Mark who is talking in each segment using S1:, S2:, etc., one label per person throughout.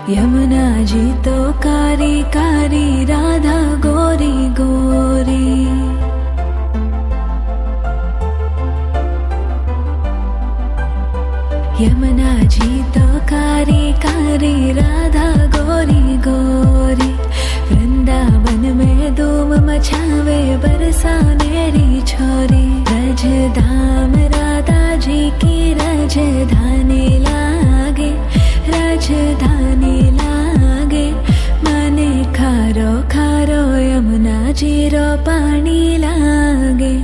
S1: यमुना जी तो कारी कारी, राधा गोरी गोरी। यमुना जी तो कारी कारी, राधा गोरी गोरी। वृंदावन में धूम मचावे, बरसानेरी छोरी। रज धाम राधा जी की राजधानी लागे, राजधानी लागे। मने खारो खारो यमुना जीरो पानी लागे।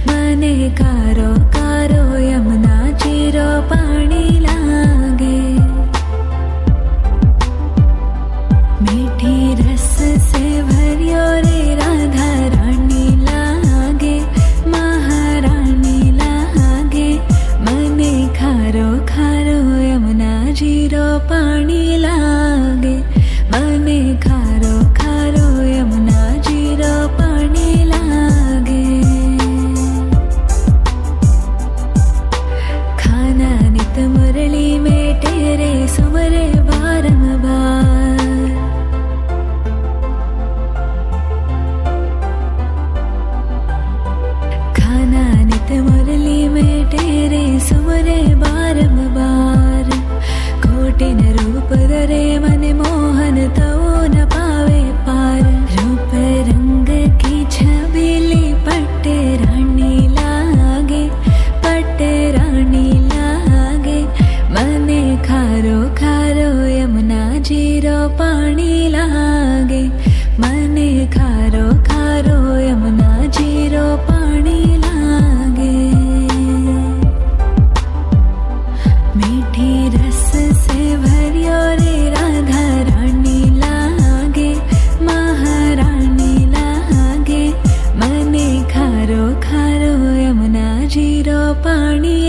S1: मने खारो खारो यमुना जीरो पानी लागे। मीठी रस से भरियो रे राधा रानी लागे, महारानी लागे। मने खारो खारो यमुना जीरो पानी लागे। मने खारो खारो यमुना जीरो पानी लागे। खाना नित मुरली में तेरे सुमरे बारंबार। खाना नित मुरली में तेरे सुमरे बारंबार। कोटिन रूप धरे मन मोहन तो न पावे पार। रूप रंग की छबीली पट्टे रानी लागे, पट्टे रानी लागे। मने खारो खारो यमुना जीरो पानी लागे। मने खारो खारो यमुना जीरो पानी लागे। मीठी रस से भरियो रे राधा रानी लागे, महारानी लागे। मने खारो खारो यमुना जीरो पानी